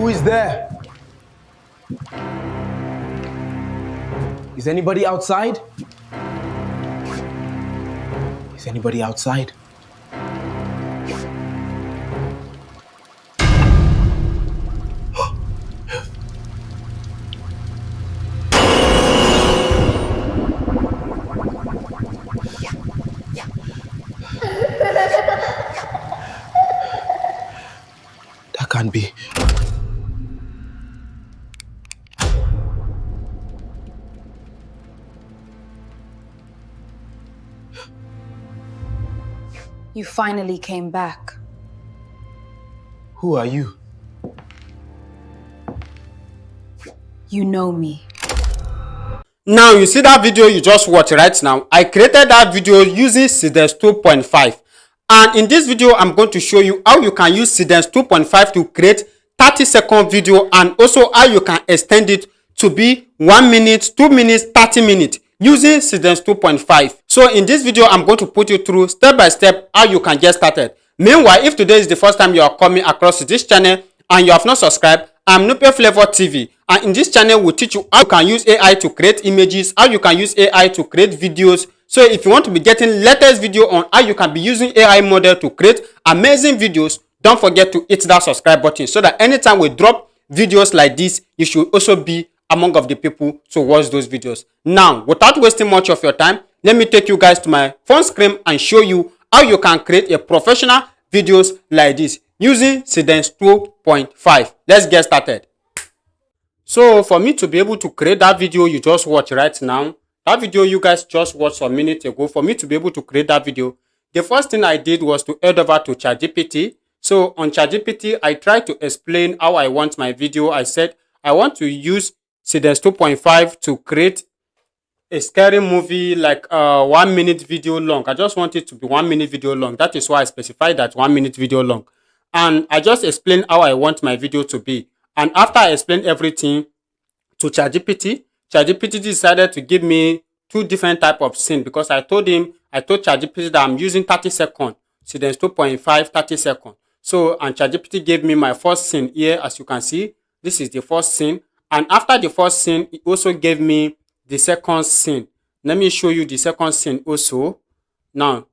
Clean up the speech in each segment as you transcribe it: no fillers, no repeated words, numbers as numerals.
Who is there? Is anybody outside? Is anybody outside? That can't be. You finally came back. Who are you? You know me. Now you see that video you just watched right now. I created that video using Seedance 2.5, and in this video I'm going to show you how you can use Seedance 2.5 to create 30-second video, and also how you can extend it to be 1 minute, 2 minutes, 30 minutes using Seedance 2.5. So in this video I'm going to put you through step by step how you can get started. Meanwhile, if today is the first time you are coming across this channel and you have not subscribed, I'm Nupe Flavor TV, and in this channel we'll teach you how you can use AI to create images, how you can use AI to create videos. So if you want to be getting latest video on how you can be using AI model to create amazing videos, don't forget to hit that subscribe button so that anytime we drop videos like this, you should also be among of the people to watch those videos. Now, without wasting much of your time, let me take you guys to my phone screen and show you how you can create a professional videos like this using Seedance 2.5. Let's get started. So for me to be able to create that video you just watched right now, that video you guys just watched some minutes ago, for me to be able to create that video, the first thing I did was to head over to ChatGPT. So on ChatGPT, I tried to explain how I want my video. I said I want to use Seedance 2.5 to create a scary movie like 1 minute video long. I just want it to be 1 minute video long. That is why I specified that 1 minute video long. And I just explained how I want my video to be. And after I explained everything to ChatGPT, ChatGPT decided to give me two different types of scene, because I told ChatGPT that I'm using 30 seconds, Seedance 2.5 30 seconds. So, and ChatGPT gave me my first scene here. As you can see, this is the first scene. And after the first scene, it also gave me the second scene. Let me show you the second scene also. Now,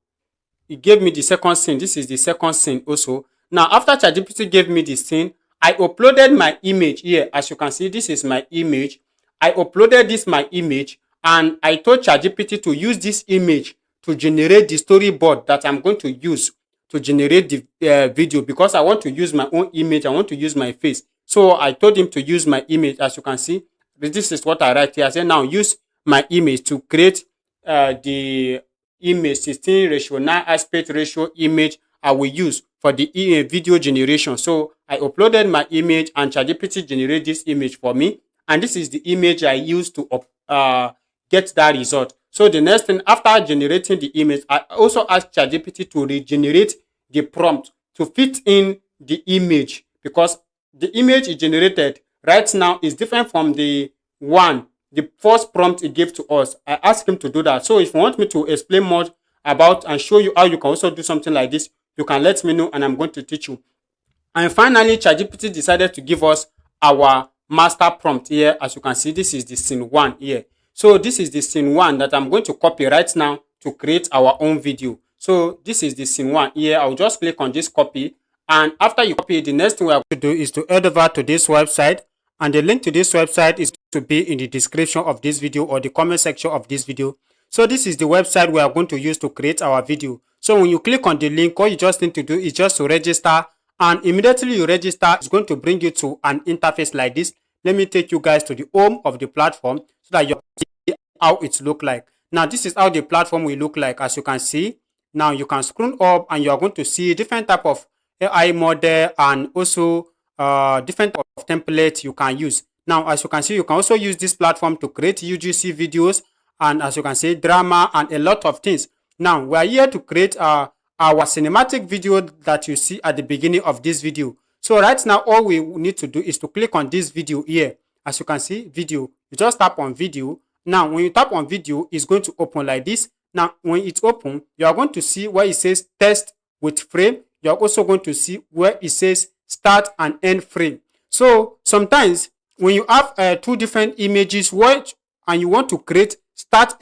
it gave me the second scene. This is the second scene also. Now, after ChatGPT gave me the scene, I uploaded my image here. As you can see, this is my image. I uploaded my image, and I told ChatGPT to use this image to generate the storyboard that I'm going to use to generate the video, because I want to use my own image. I want to use my face. So I told him to use my image. As you can see, this is what I write here. I said, now use my image to create the image 16:9 aspect ratio image I will use for the video generation. So I uploaded my image, and ChatGPT generated this image for me. And this is the image I used to get that result. So the next thing, after generating the image, I also asked ChatGPT to regenerate the prompt to fit in the image, because the image it generated right now is different from the first prompt it gave to us. I asked him to do that. So if you want me to explain more about and show you how you can also do something like this, you can let me know, and I'm going to teach you. And finally, ChatGPT decided to give us our master prompt here. As you can see, this is the scene 1 here. So this is the scene 1 that I'm going to copy right now to create our own video. So this is the scene 1 here. I'll just click on this copy. And after you copy, the next thing we have to do is to head over to this website. And the link to this website is to be in the description of this video or the comment section of this video. So this is the website we are going to use to create our video. So when you click on the link, all you just need to do is just to register. And immediately you register, it's going to bring you to an interface like this. Let me take you guys to the home of the platform so that you see how it looks like. Now, this is how the platform will look like. As you can see, now you can scroll up and you are going to see different type of AI model, and also different type of templates you can use. Now, as you can see, you can also use this platform to create UGC videos, and as you can see, drama and a lot of things. Now, we are here to create our cinematic video that you see at the beginning of this video. So right now, all we need to do is to click on this video here. As you can see, video, you just tap on video. Now, when you tap on video, it's going to open like this. Now, when it's open, you are going to see where it says test with frame. You're also going to see where it says start and end frame. So sometimes when you have two different images and you want to create start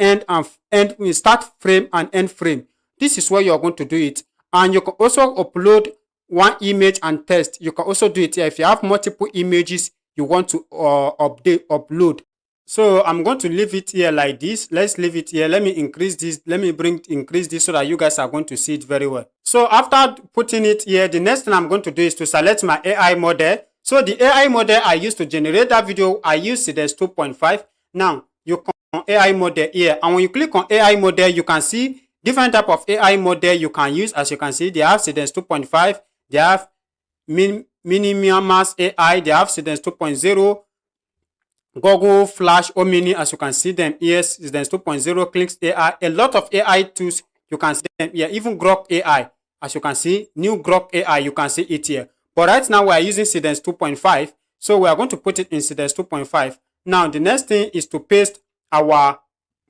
start frame and end frame, this is where you're going to do it. And you can also upload one image and text. You can also do it here if you have multiple images you want to upload. So I'm going to leave it here like this. Let's leave it here. Let me increase this. Let me increase this so that you guys are going to see it very well. So after putting it here, the next thing I'm going to do is to select my AI model. So the AI model I used to generate that video, I use Seedance 2.5. Now you click on AI model here, and when you click on AI model, you can see different type of AI model you can use. As you can see, they have Seedance 2.5, they have Minimax AI, they have Seedance 2.0, Google Flash Omni, as you can see them here, Seedance 2.0, Clicks AI, a lot of AI tools, you can see them here, even Grok AI, as you can see, new Grok AI, you can see it here. But right now we are using Seedance 2.5, so we are going to put it in Seedance 2.5. Now the next thing is to paste our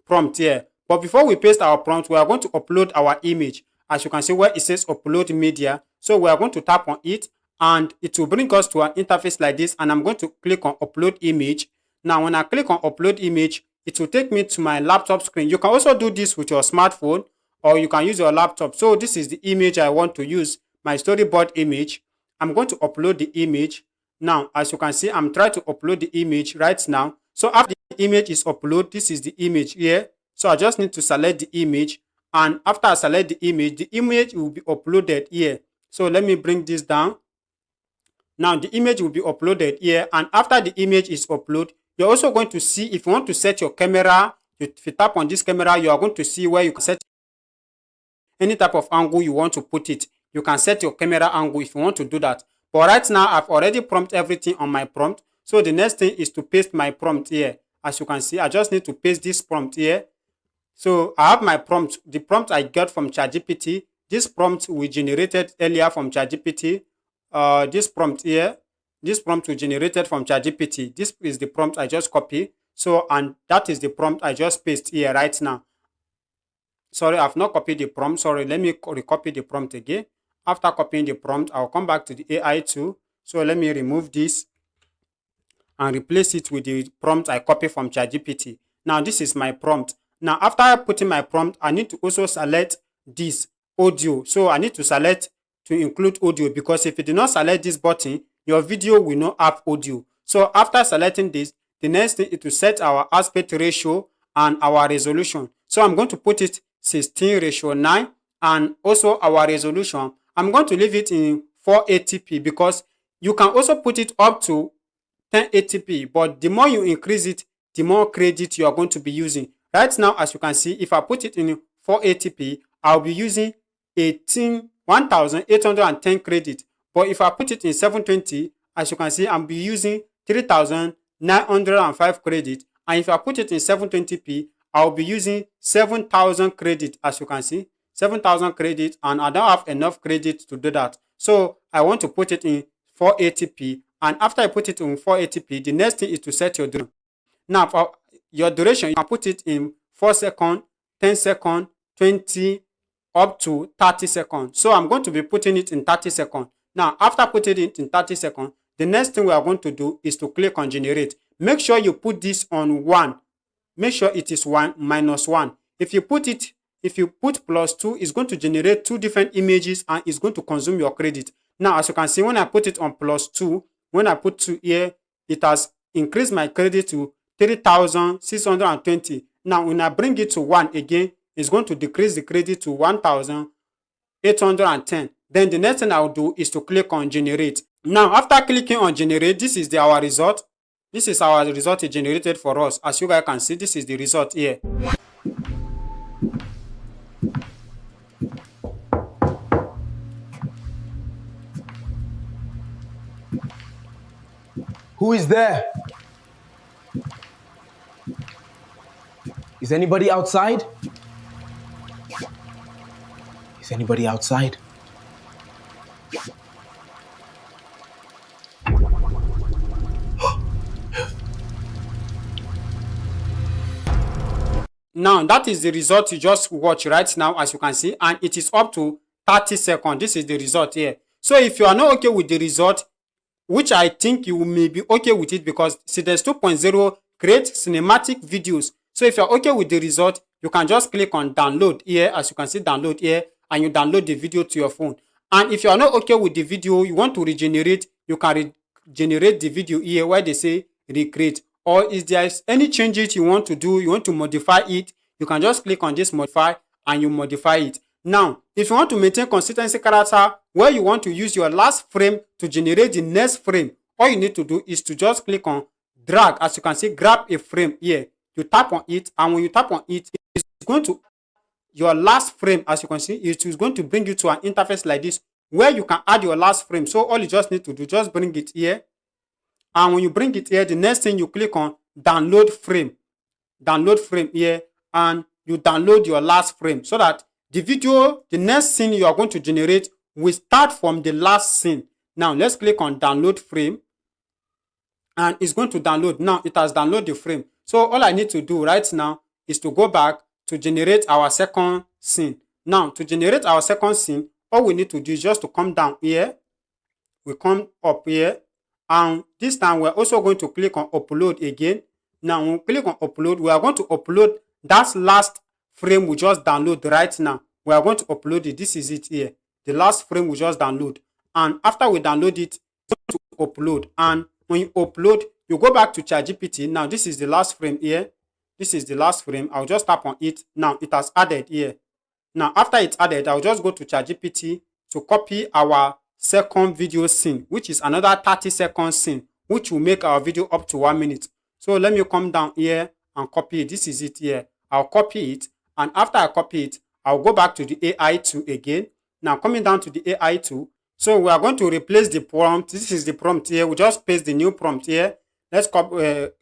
prompt here. But before we paste our prompt, we are going to upload our image. As you can see where it says upload media, so we are going to tap on it and it will bring us to an interface like this, and I'm going to click on upload image. Now when I click on upload image, it will take me to my laptop screen. You can also do this with your smartphone or you can use your laptop. So this is the image I want to use, my storyboard image. I'm going to upload the image. Now as you can see, I'm trying to upload the image right now. So after the image is uploaded, this is the image here. So I just need to select the image, and after I select the image will be uploaded here. So let me bring this down. Now the image will be uploaded here, and after the image is uploaded, you're also going to see, if you want to set your camera, if you tap on this camera, you are going to see where you can set any type of angle you want to put it. You can set your camera angle if you want to do that. But right now, I've already prompted everything on my prompt. So the next thing is to paste my prompt here. As you can see, I just need to paste this prompt here. So I have my prompt, the prompt I got from ChatGPT. This prompt we generated earlier from ChatGPT. This prompt here, this prompt we generated from ChatGPT. This is the prompt I just copied. So, and that is the prompt I just paste here right now. Sorry, I've not copied the prompt. Sorry, let me recopy the prompt again. After copying the prompt, I'll come back to the AI tool. So let me remove this and replace it with the prompt I copied from ChatGPT. Now this is my prompt. Now after putting my prompt, I need to also select this audio. So I need to select to include audio, because if you do not select this button, your video will not have audio. So after selecting this, the next thing is to set our aspect ratio and our resolution. So I'm going to put it 16:9, and also our resolution, I'm going to leave it in 480p, because you can also put it up to 1080p, but the more you increase it, the more credit you are going to be using. Right now, as you can see, if I put it in 480p, I'll be using 1,810 credit. But if I put it in 720, as you can see, I'll be using 3,905 credit. And if I put it in 720p, I'll be using 7,000 credit. As you can see, 7,000 credit, and I don't have enough credit to do that. So I want to put it in 480p. And after I put it in 480p, the next thing is to set your duration. Now, for your duration, you can put it in 4 seconds, 10 seconds, 20, up to 30 seconds. So I'm going to be putting it in 30 seconds. Now, after putting it in 30 seconds, the next thing we are going to do is to click on generate. Make sure you put this on 1. Make sure it is -1. If you put +2, it's going to generate 2 different images and it's going to consume your credit. Now, as you can see, when I put it on +2, when I put 2 here, it has increased my credit to 3,620. Now, when I bring it to 1 again, it's going to decrease the credit to 1,810. Then the next thing I'll do is to click on generate. Now, after clicking on generate, this is our result. This is our result it generated for us. As you guys can see, this is the result here. Who is there? Is anybody outside? Is anybody outside? Now, that is the result you just watch right now, as you can see, and it is up to 30 seconds. This is the result here. So if you are not okay with the result, which I think you may be okay with it because Seedance 2.0 creates cinematic videos. So if you're okay with the result, you can just click on download here, as you can see download here, and you download the video to your phone. And if you are not okay with the video, you want to regenerate, you can regenerate the video here where they say recreate. Or if there is any changes you want to do, you want to modify it, you can just click on this modify and you modify it. Now, if you want to maintain consistency character where you want to use your last frame to generate the next frame, all you need to do is to just click on drag. As you can see, grab a frame here. You tap on it, and when you tap on it, it's going to your last frame. As you can see, it is going to bring you to an interface like this where you can add your last frame. So all you just need to do, just bring it here. And when you bring it here, the next thing you click on download frame here, and you download your last frame so that the video, the next scene you are going to generate will start from the last scene. Now let's click on download frame, and it's going to download. Now it has downloaded the frame. So all I need to do right now is to go back to generate our second scene. Now to generate our second scene, all we need to do is just to come down here. We come up here, and this time we're also going to click on upload again. Now when we click on upload, we are going to upload that last frame we just download right now. We are going to upload it. This is it here. The last frame we just download. And after we download it, to upload. And when you upload, you go back to ChatGPT. Now this is the last frame here. This is the last frame. I'll just tap on it. Now it has added here. Now after it's added, I'll just go to ChatGPT to copy our second video scene, which is another 30-second scene, which will make our video up to 1 minute. So let me come down here and copy it. This is it here. I'll copy it, and after I copy it, I'll go back to the AI tool again. Now coming down to the AI tool, so we are going to replace the prompt. This is the prompt here. We just paste the new prompt here. Let's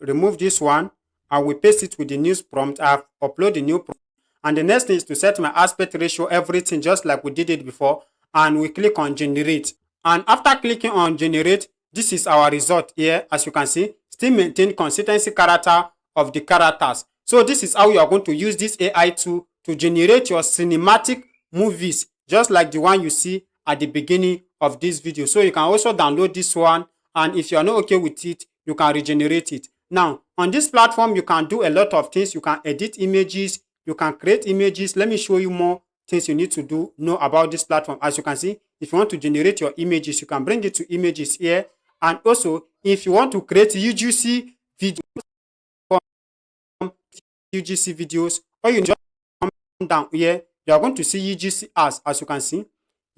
remove this one, and we paste it with the new prompt. I've uploaded the new prompt, and the next thing is to set my aspect ratio, everything just like we did it before, and we click on generate. And after clicking on generate, this is our result here. As you can see, still maintain consistency character of the characters. So this is how you are going to use this AI tool to generate your cinematic movies, just like the one you see at the beginning of this video. So you can also download this one, and if you are not okay with it, you can regenerate it. Now on this platform, you can do a lot of things. You can edit images, you can create images. Let me show you more things you need to know about this platform. As you can see, if you want to generate your images, you can bring it to images here. And also, if you want to create UGC videos, or you just come down here, you are going to see UGC as you can see.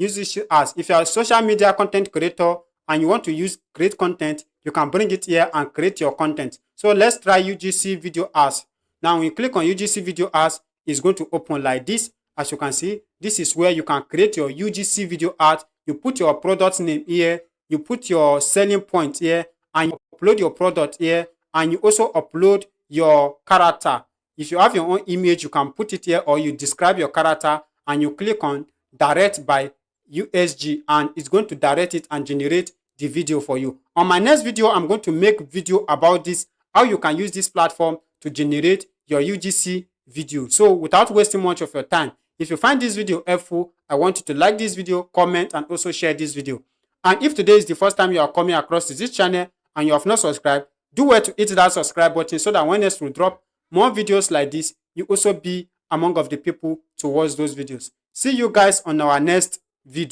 UGC as. If you are a social media content creator and you want to create content, you can bring it here and create your content. So let's try UGC video as. Now when you click on UGC video as, it's going to open like this. As you can see, this is where you can create your UGC video art. You put your product name here, you put your selling point here, and you upload your product here, and you also upload your character. If you have your own image, you can put it here, or you describe your character and you click on direct by USG, and it's going to direct it and generate the video for you. On my next video, I'm going to make video about this, how you can use this platform to generate your UGC video. So without wasting much of your time, if you find this video helpful, I want you to like this video, comment, and also share this video. And if today is the first time you are coming across to this channel and you have not subscribed, do well to hit that subscribe button so that when next we drop more videos like this, you also be among of the people to watch those videos. See you guys on our next video.